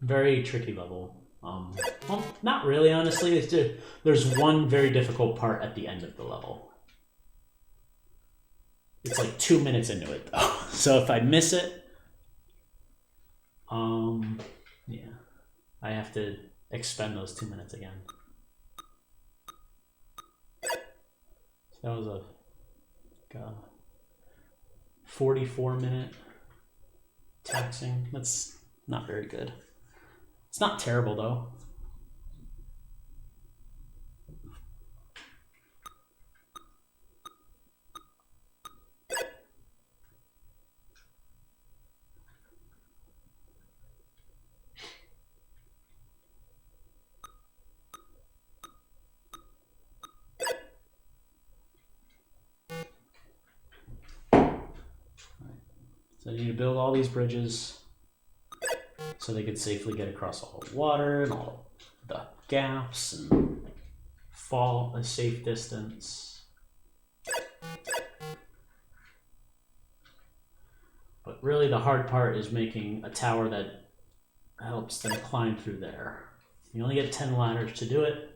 Very tricky level. Well, not really, honestly. There's one very difficult part at the end of the level. It's like 2 minutes into it, though. So if I miss it, yeah, I have to expend those 2 minutes again. So that was a 44-minute taxing. That's not very good. It's not terrible, though. So I need to build all these bridges so they could safely get across all the water and all the gaps and fall a safe distance. But really the hard part is making a tower that helps them climb through there. You only get 10 ladders to do it.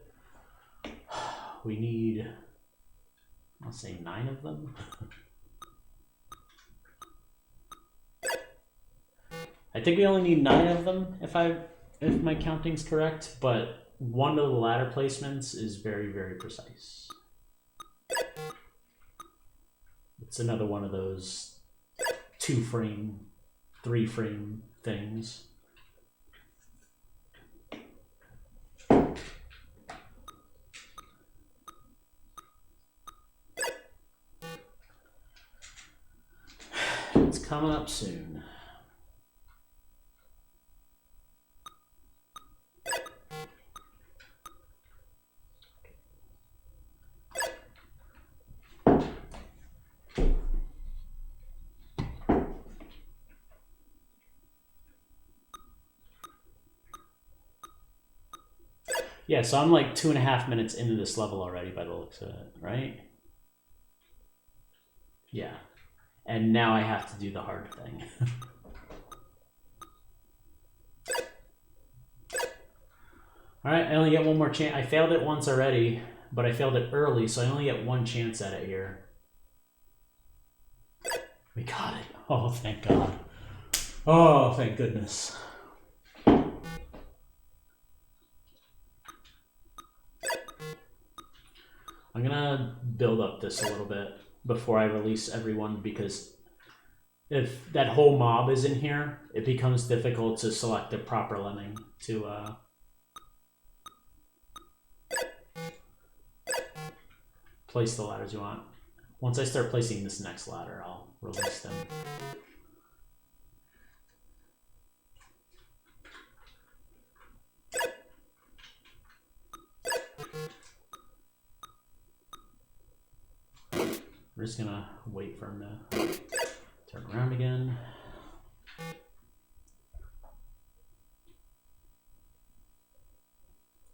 We need, I'll say 9 of them. I think we only need 9 of them if my counting's correct, but one of the ladder placements is very, very precise. It's another one of those 2-frame, 3-frame things. It's coming up soon. Yeah, so I'm like 2.5 minutes into this level already by the looks of it, right? Yeah. And now I have to do the hard thing. All right, I only get one more chance. I failed it once already, but I failed it early, so I only get one chance at it here. We got it. Oh, thank God. Oh, thank goodness. I'm gonna build up this a little bit before I release everyone, because if that whole mob is in here, it becomes difficult to select the proper lemming to place the ladders you want. Once I start placing this next ladder, I'll release them. We're just gonna wait for him to turn around again.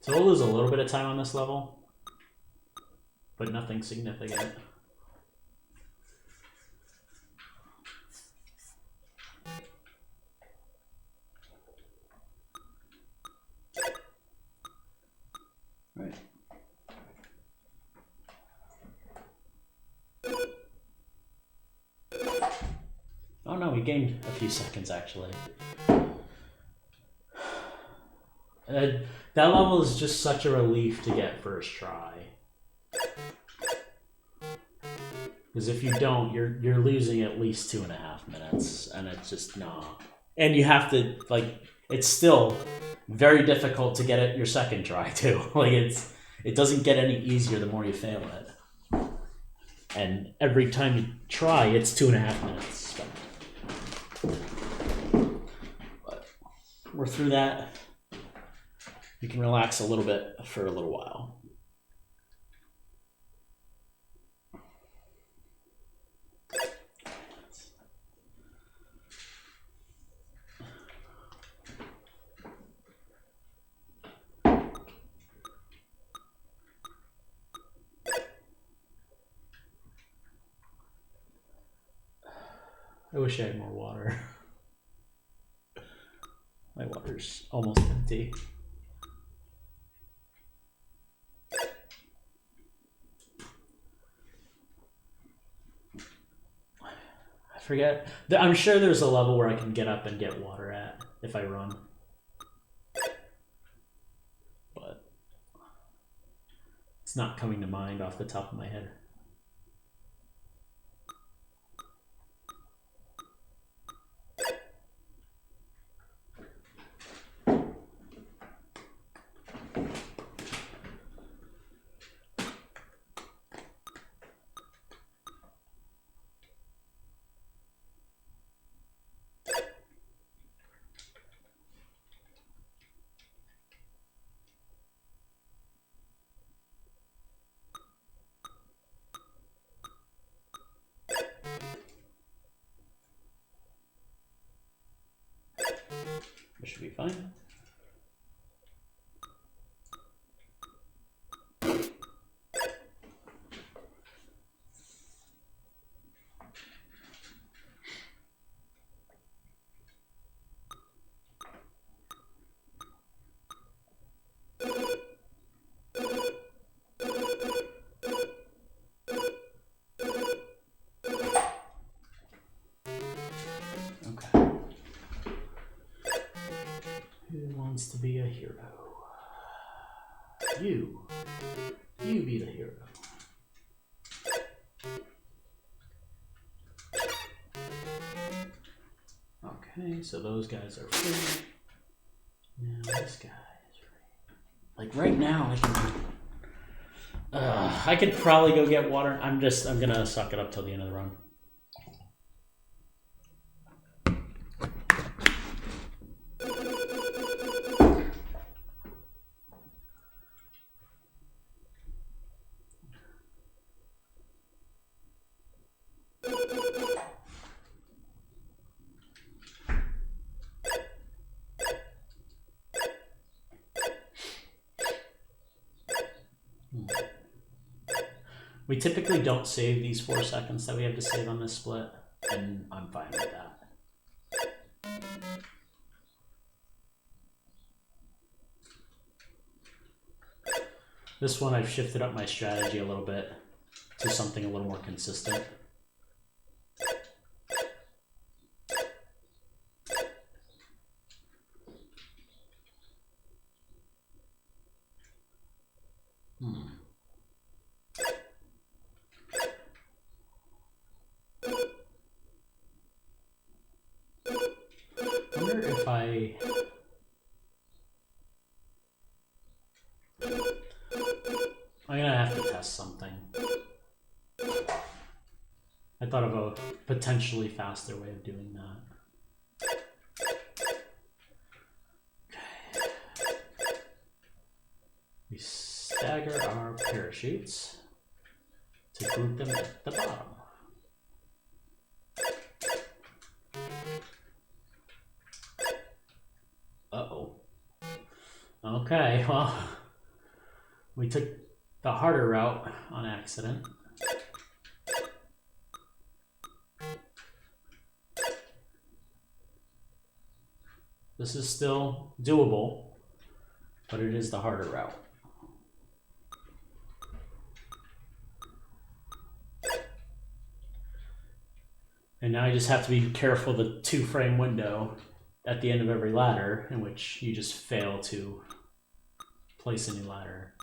So we'll lose a little bit of time on this level, but nothing significant. Right. Oh no, we gained a few seconds actually. That level is just such a relief to get first try. Because if you don't, you're losing at least 2.5 minutes, and it's just no. And you have to, like, it's still very difficult to get it your second try too. Like it doesn't get any easier the more you fail it. And every time you try, it's 2.5 minutes spent. But we're through that. You can relax a little bit for a little while. I wish I had more water. My water's almost empty. I forget. I'm sure there's a level where I can get up and get water at if I run. But it's not coming to mind off the top of my head. It should be fine. To be a hero. You be the hero. Okay, so those guys are free. Now this guy is free. Like right now, I could probably go get water. I'm gonna suck it up till the end of the run. We typically don't save these 4 seconds that we have to save on this split, and I'm fine with that. This one I've shifted up my strategy a little bit to something a little more consistent. I'm gonna have to test something. I thought of a potentially faster way of doing that. Okay. We stagger our parachutes to group them at the bottom. Uh-oh. Okay, well, we took the harder route on accident. This is still doable, but it is the harder route. And now you just have to be careful the 2-frame window at the end of every ladder in which you just fail to place a new ladder.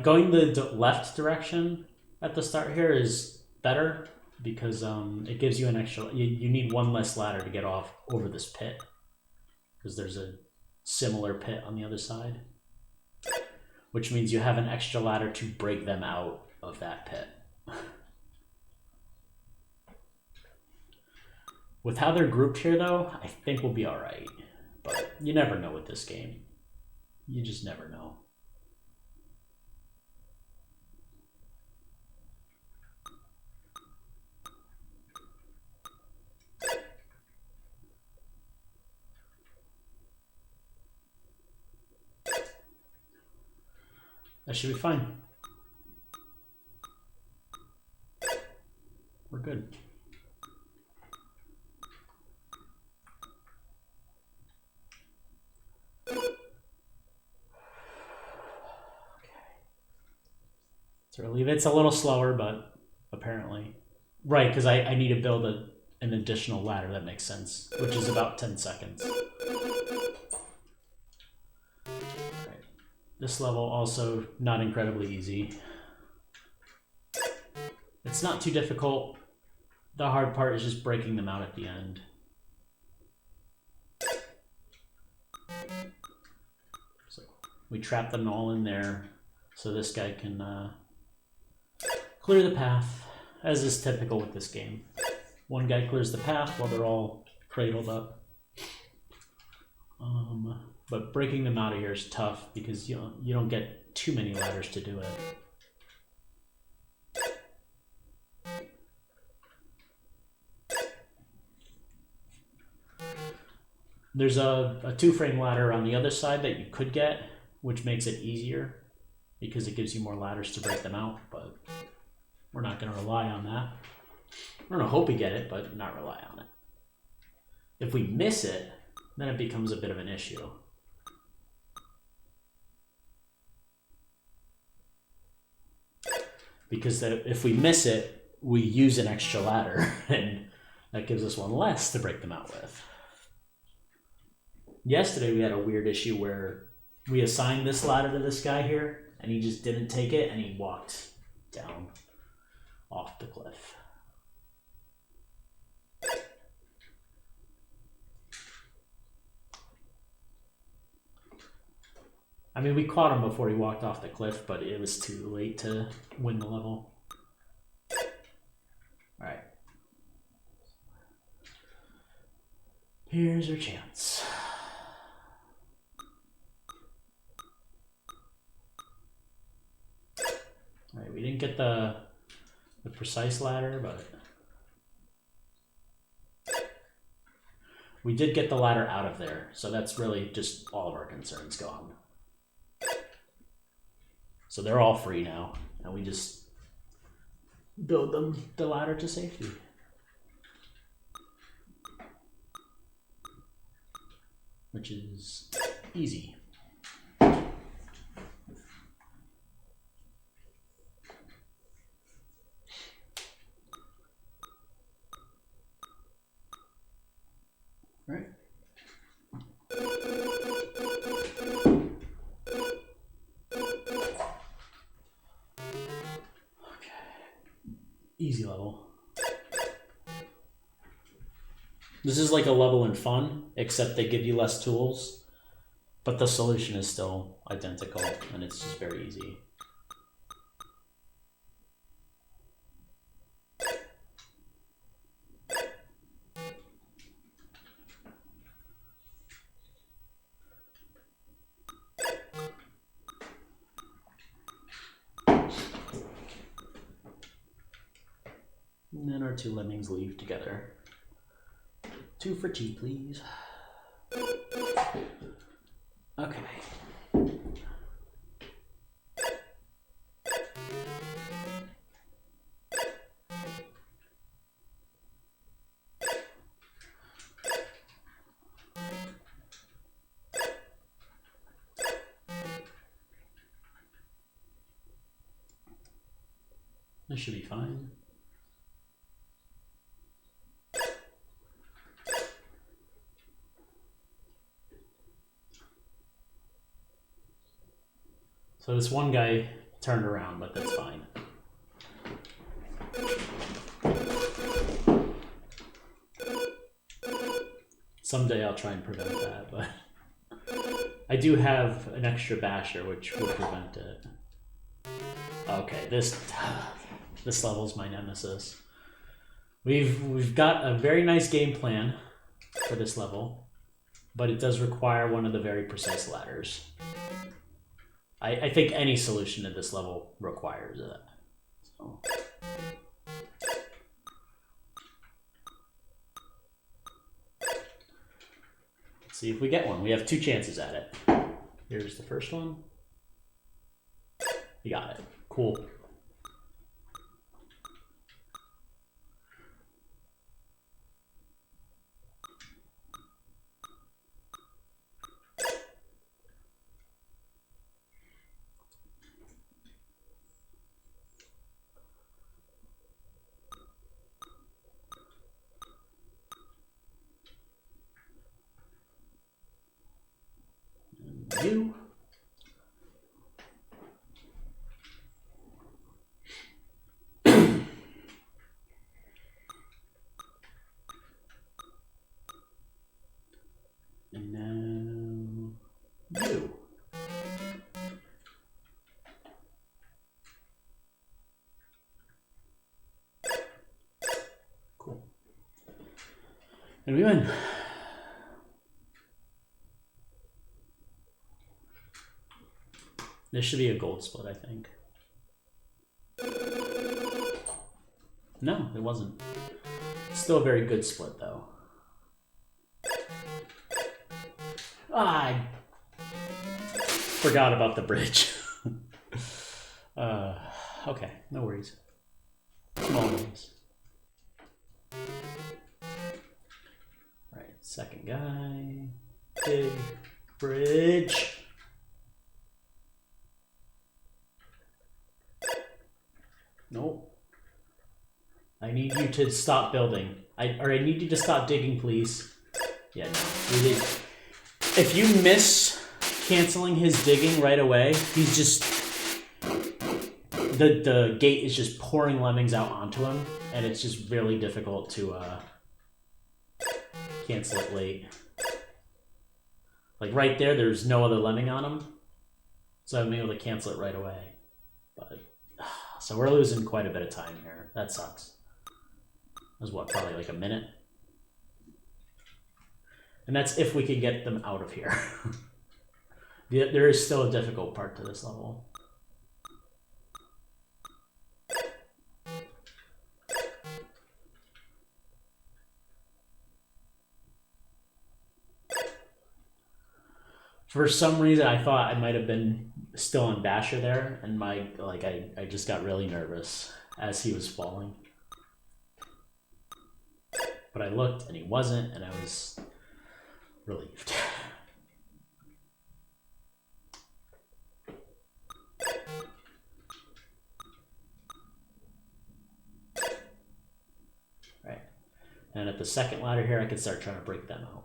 Going the left direction at the start here is better because it gives you an extra. You need one less ladder to get off over this pit because there's a similar pit on the other side, which means you have an extra ladder to break them out of that pit. With how they're grouped here, though, I think we'll be all right. But you never know with this game. You just never know. That should be fine. We're good. So relieve it's a little slower, but apparently. Right, because I need to build an additional ladder, that makes sense, which is about 10 seconds. Right. This level also not incredibly easy. It's not too difficult. The hard part is just breaking them out at the end. So we trap them all in there so this guy can clear the path, as is typical with this game. One guy clears the path while they're all cradled up. But breaking them out of here is tough because you don't get too many ladders to do it. There's a two-frame ladder on the other side that you could get, which makes it easier because it gives you more ladders to break them out, but we're not going to rely on that. We're going to hope we get it, but not rely on it. If we miss it, then it becomes a bit of an issue. Because if we miss it, we use an extra ladder, and that gives us one less to break them out with. Yesterday we had a weird issue where we assigned this ladder to this guy here, and he just didn't take it, and he walked down off the cliff. I mean, we caught him before he walked off the cliff, but it was too late to win the level. All right. Here's our chance. All right, we didn't get the precise ladder, but we did get the ladder out of there, so that's really just all of our concerns gone. So they're all free now, and we just build them the ladder to safety. Which is easy. Right. Easy level. This is like a level in fun, except they give you less tools, but the solution is still identical, and it's just very easy. And then our two lemmings leave together. 2 for tea, please. Okay. This should be fine. So this one guy turned around, but that's fine. Someday I'll try and prevent that, but I do have an extra basher which would prevent it. Okay, this level's my nemesis. We've got a very nice game plan for this level, but it does require one of the very precise ladders. I think any solution to this level requires it. So. Let's see if we get one. We have 2 chances at it. Here's the first one. You got it. Cool. You. And now you. Cool. And we win. This should be a gold split, I think. No, it wasn't. Still a very good split, though. I forgot about the bridge. Okay, no worries. Small ones. Alright, second guy. Big bridge. Nope. I need you to stop building. I need you to stop digging, please. Yeah, no. Really. If you miss canceling his digging right away, he's just... The gate is just pouring lemmings out onto him, and it's just really difficult to cancel it late. Like right there, there's no other lemming on him, so I'm able to cancel it right away. But so we're losing quite a bit of time here. That sucks. That was what, probably like a minute? And that's if we can get them out of here. There is still a difficult part to this level. For some reason, I thought I might have been still on Basher there, and I just got really nervous as he was falling. But I looked, and he wasn't, and I was relieved. Right. And at the second ladder here, I can start trying to break them out.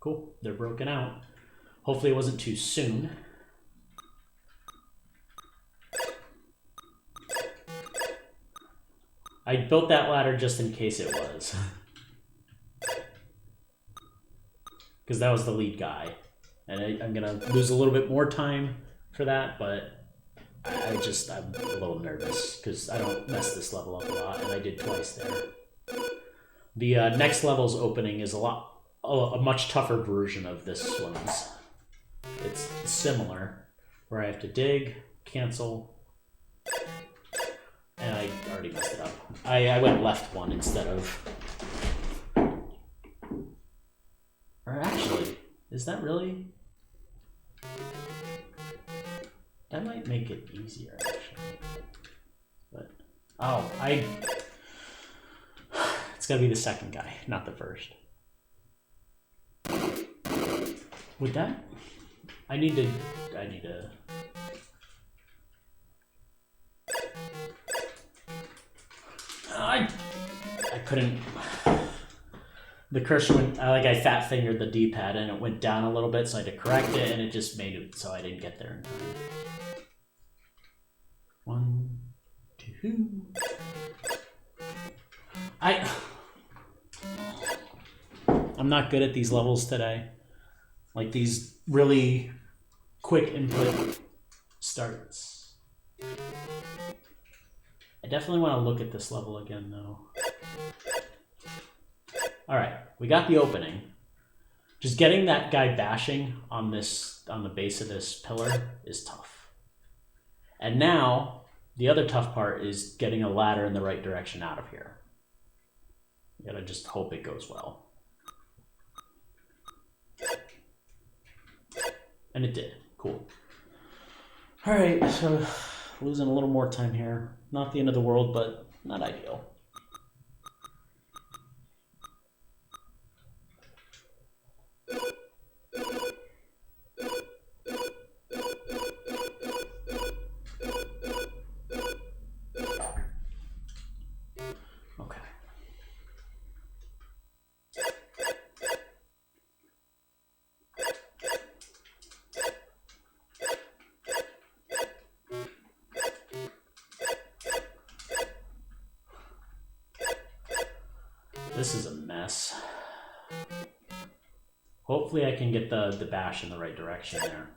Cool, they're broken out. Hopefully it wasn't too soon. I built that ladder just in case it was. Because that was the lead guy. And I'm gonna lose a little bit more time for that, but I'm a little nervous because I don't mess this level up a lot, and I did twice there. The next level's opening is a much tougher version of this one's. It's similar, where I have to dig, cancel, and I already messed it up. I went left one instead of... Or actually, is that really... That might make it easier, actually. But, oh, it's gotta be the second guy, not the first. Would that... I need to... I couldn't... The cursor went... I fat fingered the D-pad and it went down a little bit, so I had to correct it, and it just made it so I didn't get there in time. 1, 2... I'm not good at these levels today. Like these really quick input starts. I definitely want to look at this level again though. Alright, we got the opening. Just getting that guy bashing on the base of this pillar is tough. And now, the other tough part is getting a ladder in the right direction out of here. You gotta just hope it goes well. And it did. Cool. Alright, so losing a little more time here. Not the end of the world, but not ideal. Okay. This is a mess. Hopefully I can get the bash in the right direction there.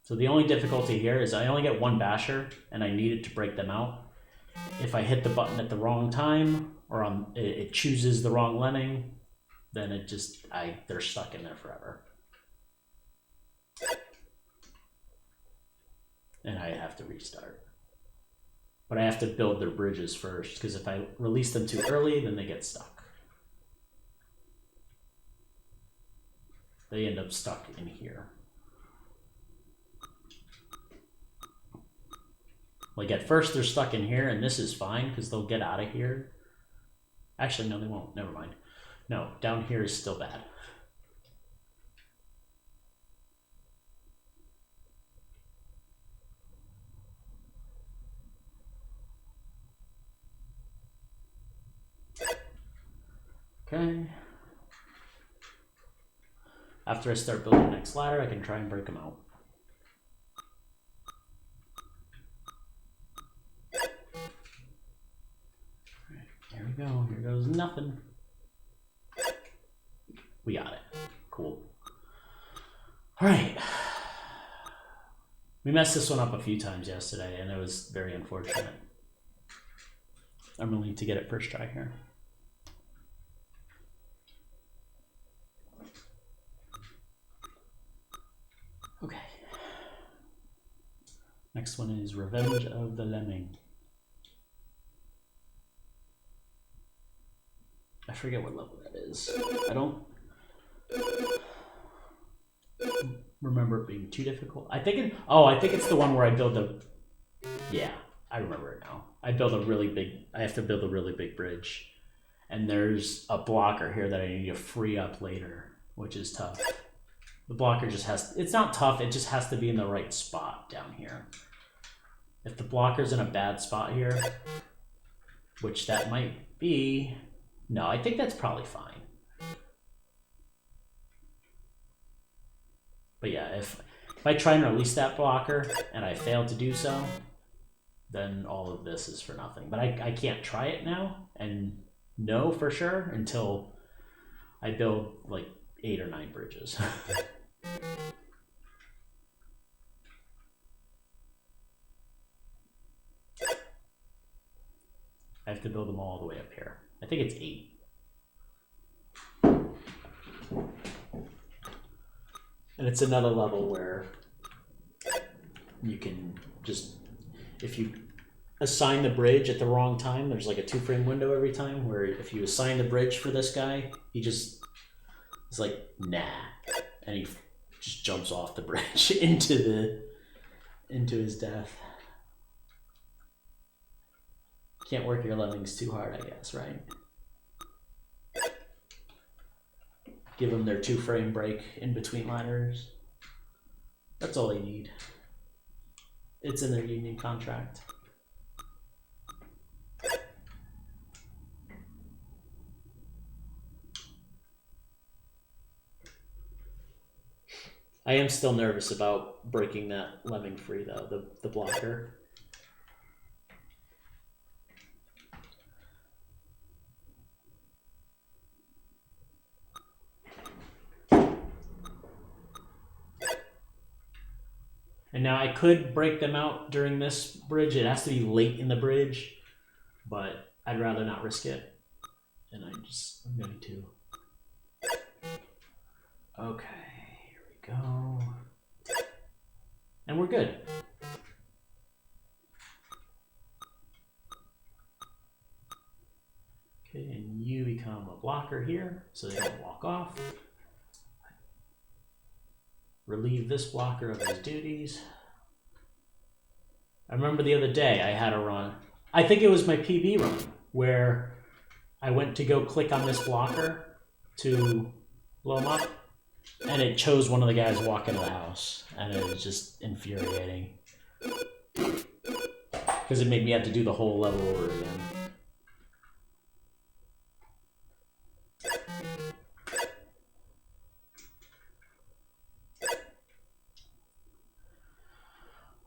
So the only difficulty here is I only get one basher, and I need it to break them out. If I hit the button at the wrong time, or it chooses the wrong lemming, then it just, they're stuck in there forever. And I have to restart. But I have to build their bridges first, because if I release them too early, then they get stuck. They end up stuck in here. Like at first they're stuck in here, and this is fine because they'll get out of here. Actually, no, they won't. Never mind. No, down here is still bad. Okay. After I start building the next ladder, I can try and break them out. Here we go. Here goes nothing. We got it. Cool. All right. We messed this one up a few times yesterday, and it was very unfortunate. I'm willing to get it first try here. Okay. Next one is Revenge of the Lemming. I forget what level that is. I don't remember it being too difficult. I think it's the one where I build the, yeah, I remember it now. I have to build a really big bridge. And there's a blocker here that I need to free up later, which is tough. The blocker just it's not tough, it just has to be in the right spot down here. If the blocker's in a bad spot here, which that might be, no, I think that's probably fine. But yeah, if I try and release that blocker and I fail to do so, then all of this is for nothing. But I can't try it now and know for sure until I build like 8 or 9 bridges. I have to build them all the way up here. I think it's 8. And it's another level where you can just, if you assign the bridge at the wrong time, there's like a 2-frame window every time where if you assign the bridge for this guy, he just is like, nah. And he just jumps off the bridge into his death. Can't work your lemmings too hard, I guess, right? Give them their 2-frame break in between ladders. That's all they need. It's in their union contract. I am still nervous about breaking that lemming free though, the blocker. And now I could break them out during this bridge. It has to be late in the bridge, but I'd rather not risk it. And I'm going to. Okay, here we go. And we're good. Okay, and you blocker here so they don't walk off. Relieve this blocker of his duties. I remember the other day I had a run. I think it was my PB run where I went to go click on this blocker to blow him up, and it chose one of the guys walking to the house, and it was just infuriating because it made me have to do the whole level over again.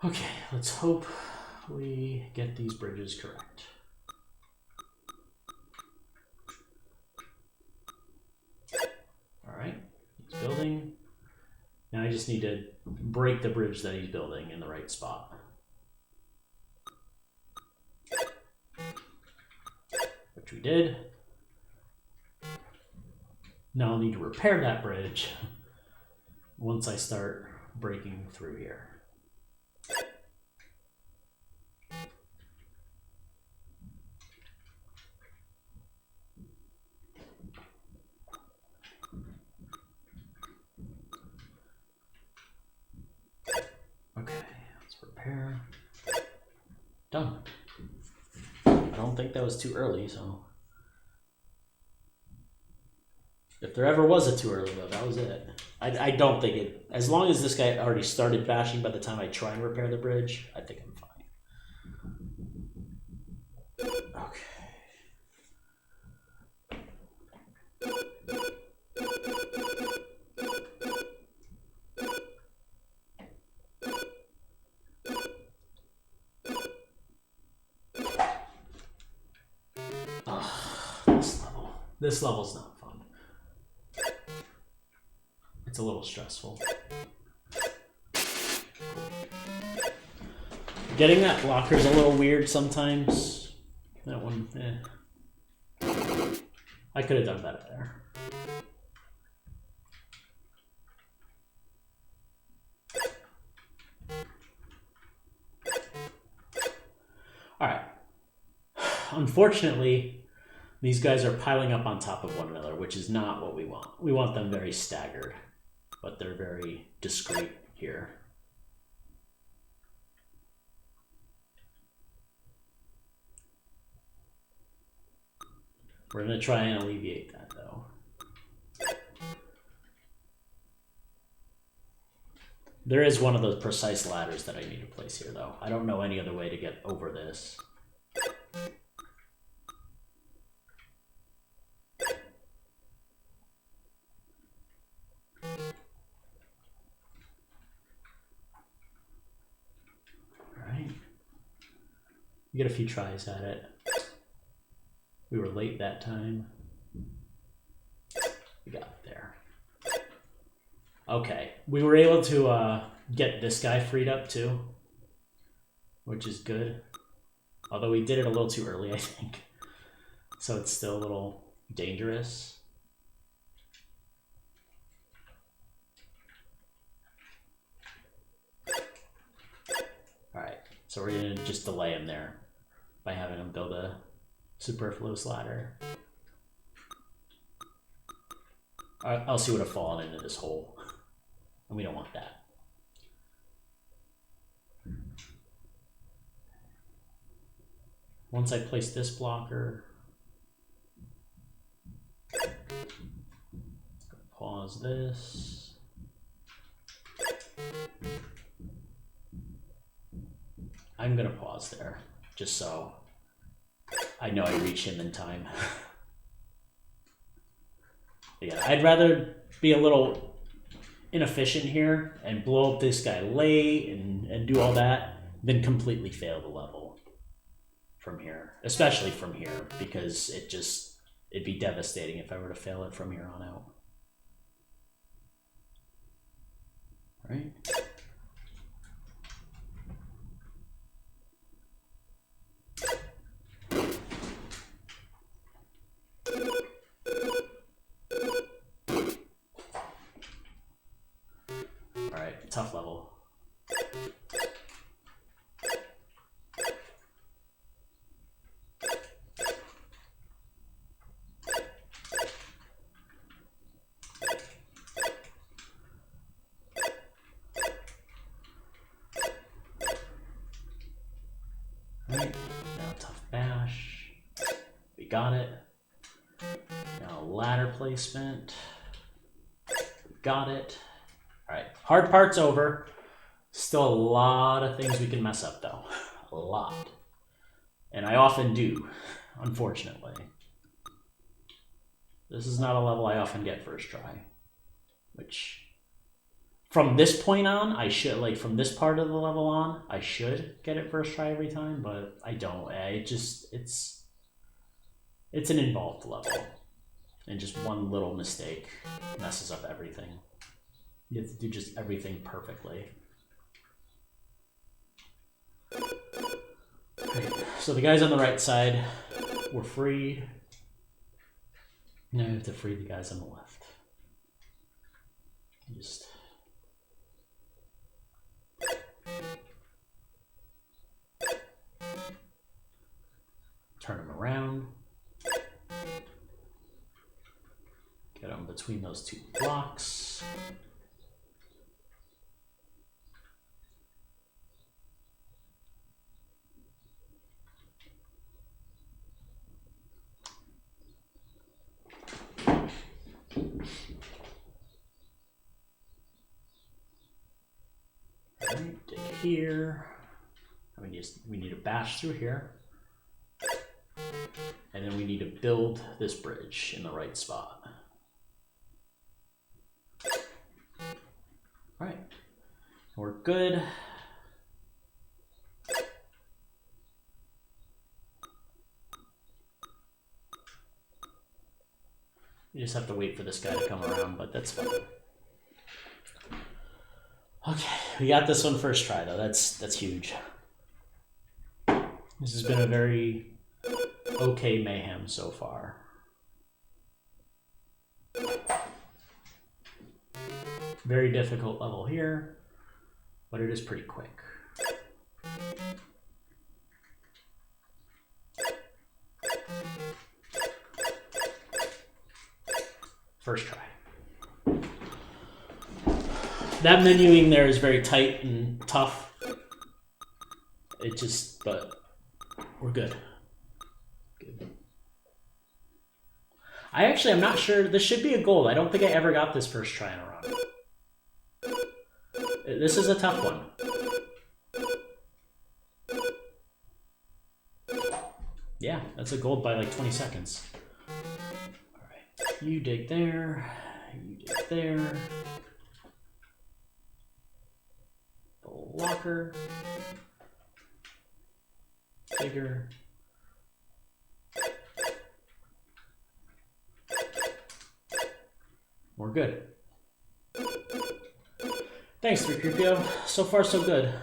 Okay, let's hope we get these bridges correct. All right, he's building. Now I just need to break the bridge that he's building in the right spot. Which we did. Now I'll need to repair that bridge once I start breaking through here. Okay, let's repair. Done. I don't think that was too early, so. If there ever was a too early though, that was it. I don't think it, as long as this guy already started bashing by the time I try and repair the bridge, I think I'm fine. Okay. This level's not fun. It's a little stressful. Getting that blocker's a little weird sometimes. That one, I could have done better there. All right. Unfortunately, these guys are piling up on top of one another, which is not what we want. We want them very staggered, but they're very discreet here. We're going to try and alleviate that, though. There is one of those precise ladders that I need to place here, though. I don't know any other way to get over this. We get a few tries at it. We were late that time. We got it there. Okay, we were able to get this guy freed up too, which is good. Although we did it a little too early, I think. So it's still a little dangerous. All right, so we're gonna just delay him there by having him build a superfluous ladder. I'll see what have fallen into this hole, and we don't want that. Once I place this blocker, pause this. I'm gonna pause there, just so I know I reach him in time. Yeah, I'd rather be a little inefficient here and blow up this guy late and do all that than completely fail the level from here, especially from here, because it'd be devastating if I were to fail it from here on out. All right. Tough level. got it. Now ladder placement. Got it. All right, hard part's over. Still a lot of things we can mess up though. A lot. And I often do, unfortunately. This is not a level I often get first try. Which, from this point on, I should, like from this part of the level on, I should get it first try every time, but I don't. It's an involved level. And just one little mistake messes up everything. You have to do just everything perfectly. Right. So the guys on the right side were freed. Now you have to free the guys on the left. Just turn them around. Get them between those two blocks. Right, dig here. We need to bash through here. And then we need to build this bridge in the right spot. All right, we're good. You just have to wait for this guy to come around, but that's fine. Okay, we got this one first try though. That's huge. This has been a very okay Mayhem so far. Very difficult level here, but it is pretty quick. First try. That menuing there is very tight and tough. It just, but we're good. Good. I'm not sure. This should be a gold. I don't think I ever got this first try in a run. This is a tough one. Yeah, that's a gold by like 20 seconds. All right, you dig there, you dig there. The locker. Bigger. We're good. Thanks, 3PO. So far, so good.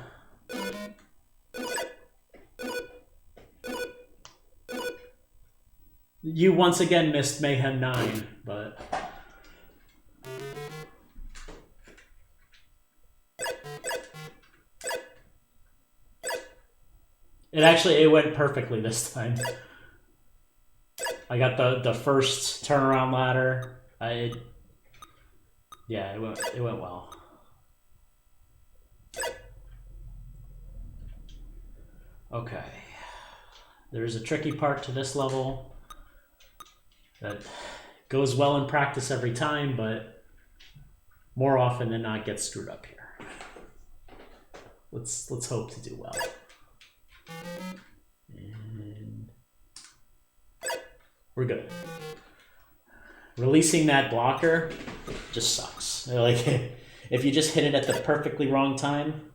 You once again missed Mayhem 9, but... It went perfectly this time. I got the first turnaround ladder. Yeah, it went well. Okay. There's a tricky part to this level that goes well in practice every time, but more often than not gets screwed up here. Let's hope to do well. And we're good. Releasing that blocker just sucks. Like, if you just hit it at the perfectly wrong time,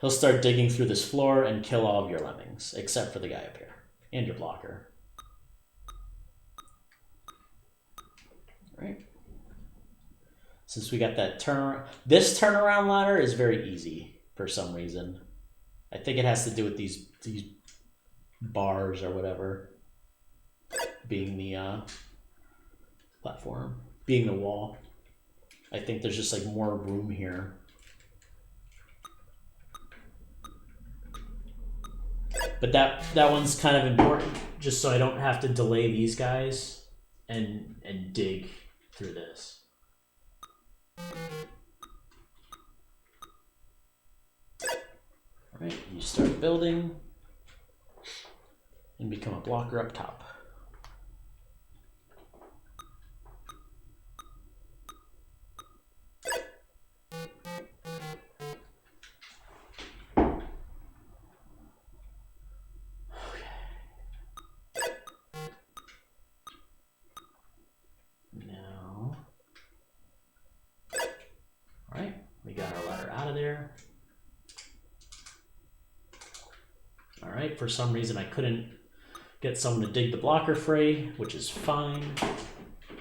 he'll start digging through this floor and kill all of your lemmings, except for the guy up here and your blocker. Right. Since we got that this turnaround ladder is very easy for some reason. I think it has to do with these bars or whatever being the platform, being the wall. I think there's just like more room here. But that one's kind of important, just so I don't have to delay these guys and dig through this. All right, you start building and become a blocker up top. clear. All right, for some reason I couldn't get someone to dig the blocker free, which is fine. I'll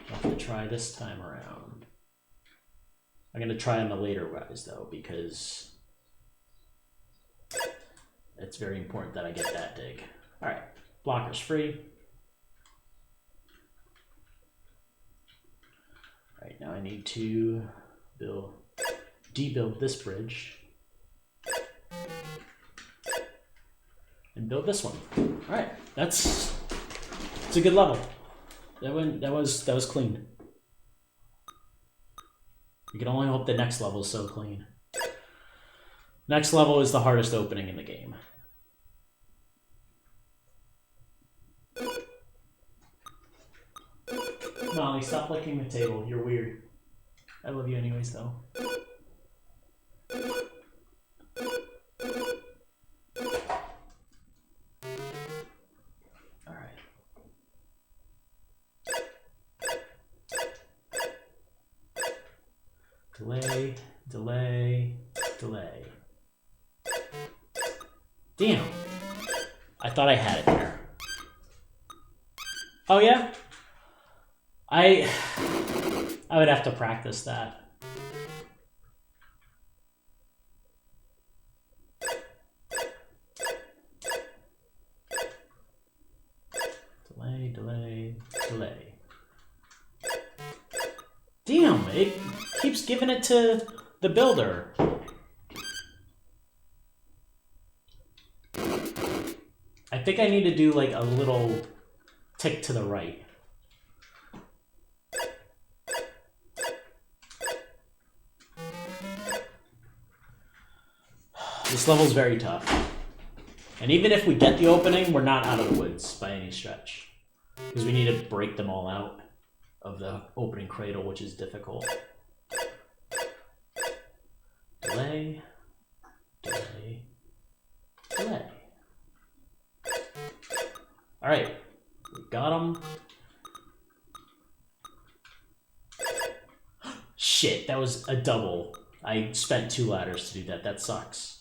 have to try this time around. I'm gonna try on the later guys though, because it's very important that I get that dig. All right, blocker's free. All right, now I need to debuild this bridge and build this one. All right, it's a good level. That was clean. You can only hope the next level is so clean. Next level is the hardest opening in the game. Molly, stop licking the table. You're weird. I love you anyways, though. All right. Delay, delay, delay. Damn. I thought I had it there. Oh, yeah? I would have to practice that. Delay, delay, delay. Damn, it keeps giving it to the builder. I think I need to do like a little tick to the right. This level's very tough. And even if we get the opening, we're not out of the woods by any stretch. Because we need to break them all out of the opening cradle, which is difficult. Delay, delay, delay. All right, we got them. Shit, that was a double. I spent 2 ladders to do that. That sucks.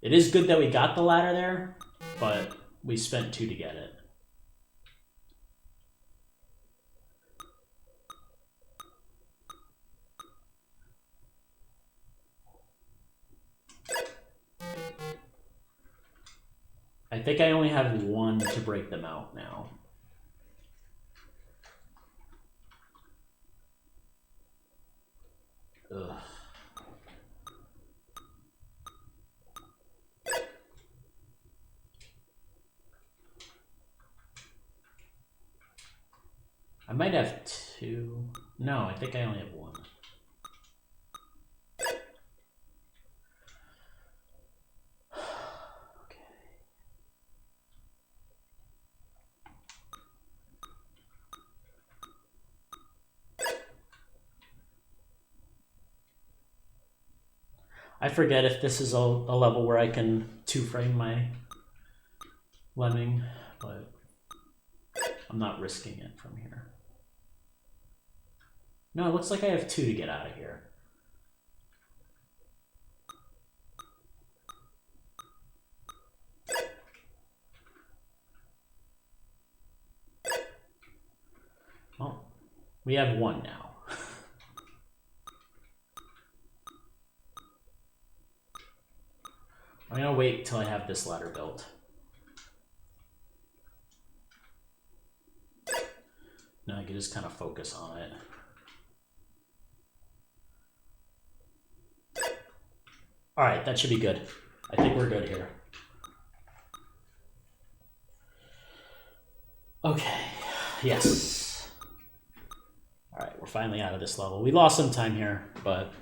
It is good that we got the ladder there, but we spent 2 to get it. I think I only have 1 to break them out now. Ugh. I might have 2. No, I think I only have 1. Okay. I forget if this is a level where I can 2-frame my lemming, but I'm not risking it from here. No, it looks like I have 2 to get out of here. Well, we have 1 now. I'm gonna wait till I have this ladder built. Now I can just kind of focus on it. All right, that should be good. I think we're good here. Okay, yes. All right, we're finally out of this level. We lost some time here, but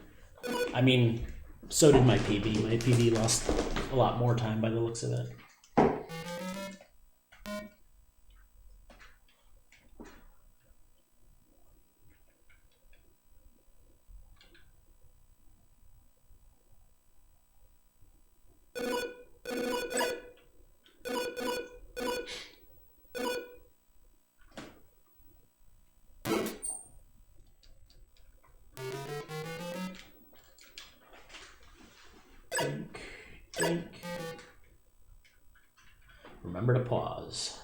I mean, so did my PB. My PB lost a lot more time by the looks of it. Dink, dink. Remember to pause.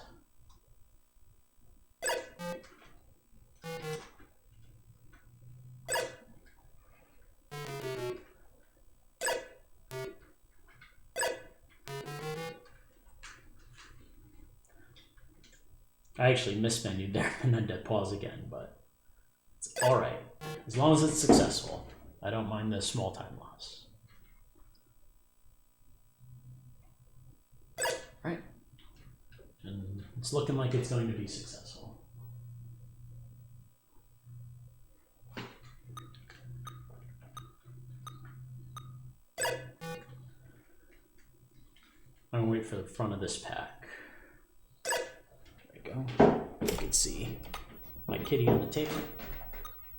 I actually mismenued there and then did pause again, but it's all right. As long as it's successful, I don't mind the small time loss. Right. And it's looking like it's going to be successful. I'm gonna wait for the front of this pack. There we go. You can see my kitty on the table.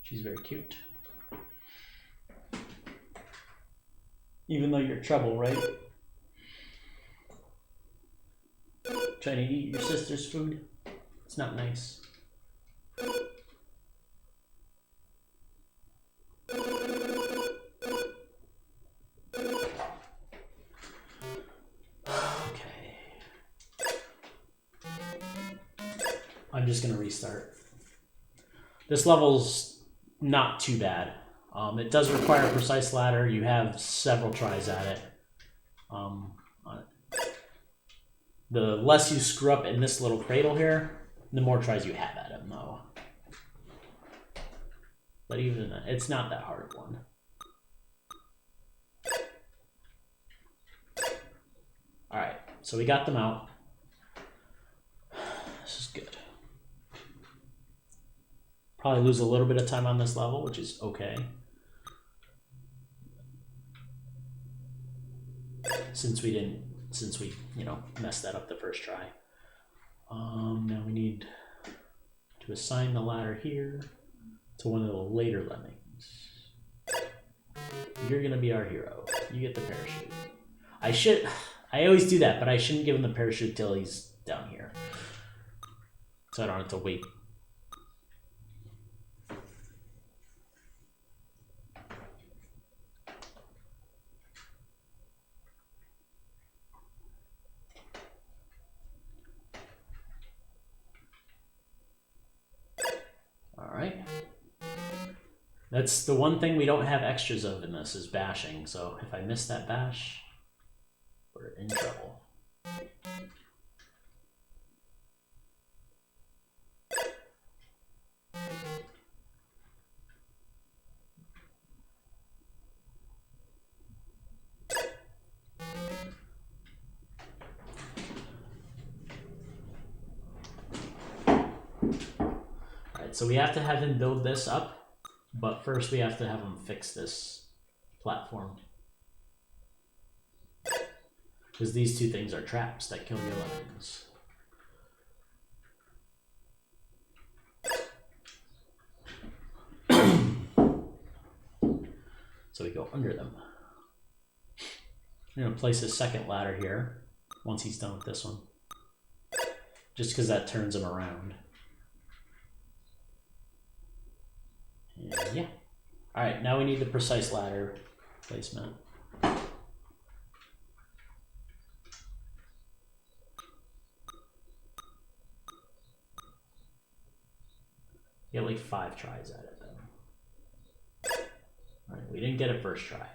She's very cute. Even though you're trouble, right? Trying to eat your sister's food. It's not nice. Okay. I'm just gonna restart. This level's not too bad. It does require a precise ladder. You have several tries at it. The less you screw up in this little cradle here, the more tries you have at him, though. But even it's not that hard of one. All right, so we got them out. This is good. Probably lose a little bit of time on this level, which is okay. Since we messed that up the first try. Now we need to assign the ladder here to one of the later lemmings. You're gonna be our hero. You get the parachute. I always do that, but I shouldn't give him the parachute till he's down here. So I don't have to wait. That's the one thing we don't have extras of in this is bashing. So if I miss that bash, we're in trouble. All right, so we have to have him build this up. But first we have to have them fix this platform. Because these two things are traps that kill your lemmings. So we go under them. I'm going to place his second ladder here once he's done with this one. Just because that turns him around. Yeah. All right, now we need the precise ladder placement. You have like 5 tries at it though. All right, we didn't get it first try.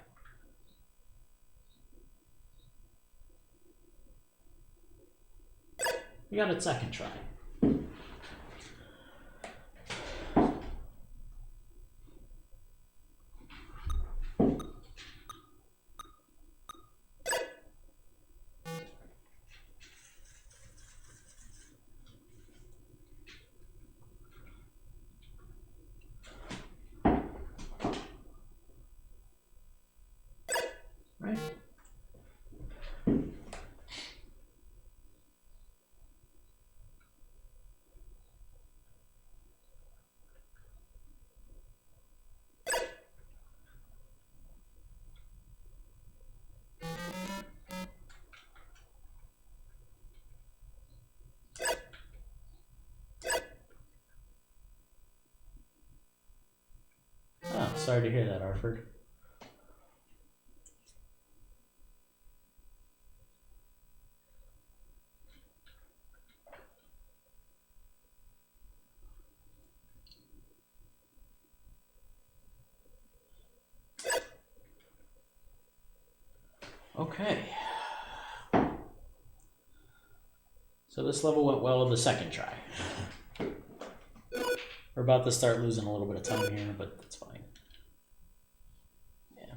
We got it second try. Right. Oh, sorry to hear that, Arford. Okay. So this level went well the second try. We're about to start losing a little bit of time here, but that's fine. Yeah.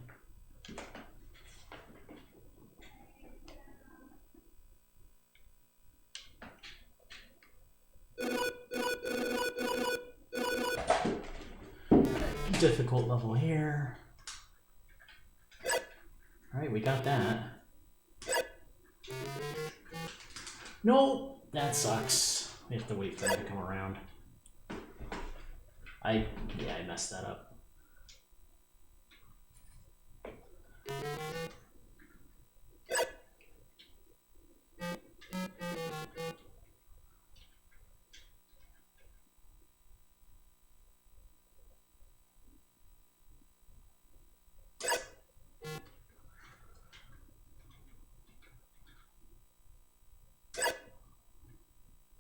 Difficult level here. All right, we got that. No, that sucks. We have to wait for him to come around. I messed that up.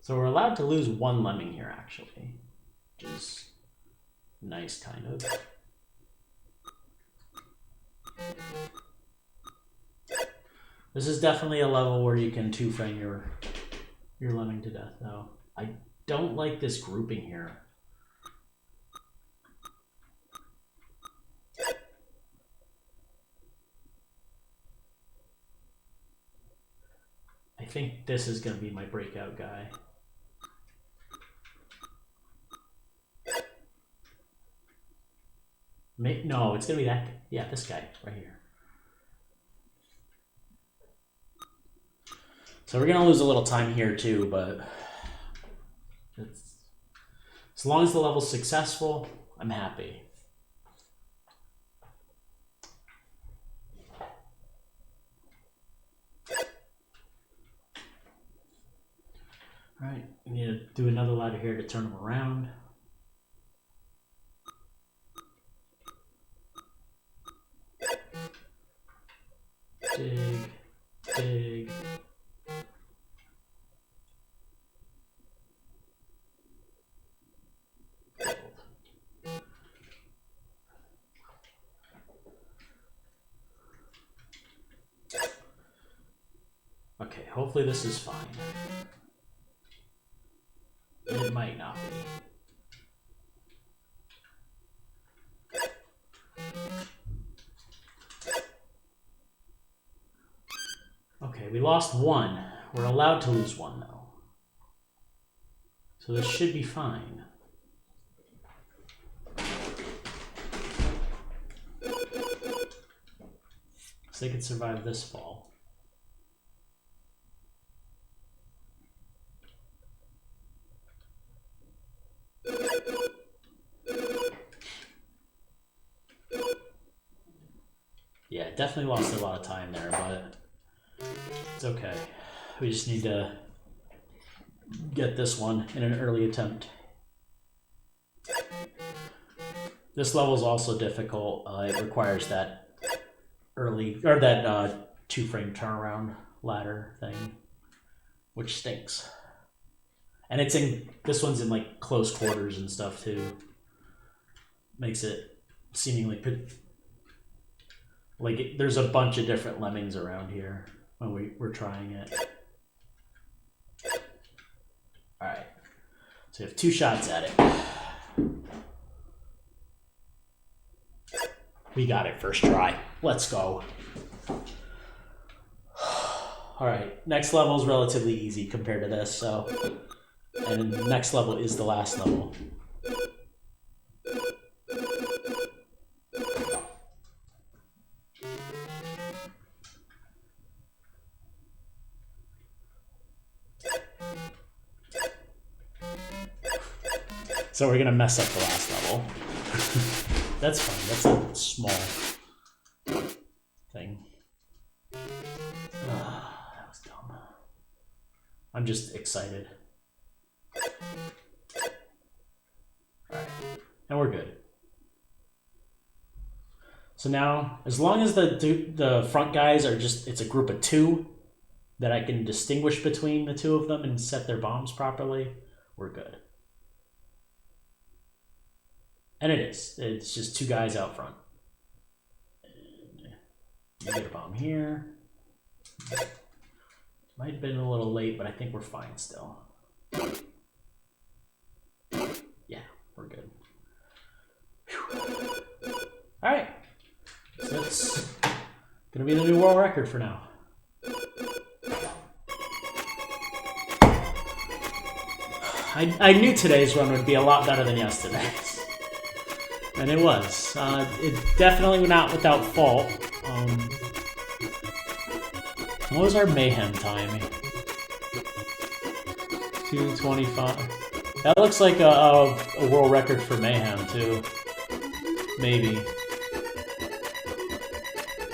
So we're allowed to lose one lemming here, actually, which is nice, kind of. This is definitely a level where you can two-frame your lemming to death, though. I don't like this grouping here. I think this is going to be my breakout guy. No, it's going to be that guy. Yeah, this guy right here. So we're going to lose a little time here too, but as long as the level's successful, I'm happy. All right, we need to do another ladder here to turn them around. Dig, dig. Okay, hopefully this is fine. It might not be. Okay, we lost one. We're allowed to lose one, though. So this should be fine. So they could survive this fall. Yeah, definitely lost a lot of time there, but it's okay. We just need to get this one in an early attempt. This level is also difficult. It requires that early, or that two-frame turnaround ladder thing, which stinks. And it's in, this one's in like close quarters and stuff too. Makes it seemingly like there's a bunch of different lemmings around here when we're trying it. All right, so we have two shots at it. We got it first try. Let's go. All right, next level is relatively easy compared to this, so, and the next level is the last level. So we're gonna mess up the last level. That's fine, that's a small thing. That was dumb. I'm just excited. Alright, and we're good. So now, as long as the front guys are just, it's a group of two that I can distinguish between the two of them and set their bombs properly, we're good. And it is. It's just two guys out front. And you get a bomb here. Might have been a little late, but I think we're fine still. Yeah, we're good. Alright. So that's gonna be the new world record for now. I knew today's run would be a lot better than yesterday's. And it was. It definitely not without fault. What was our Mayhem time? 2:25. That looks like a world record for Mayhem, too. Maybe.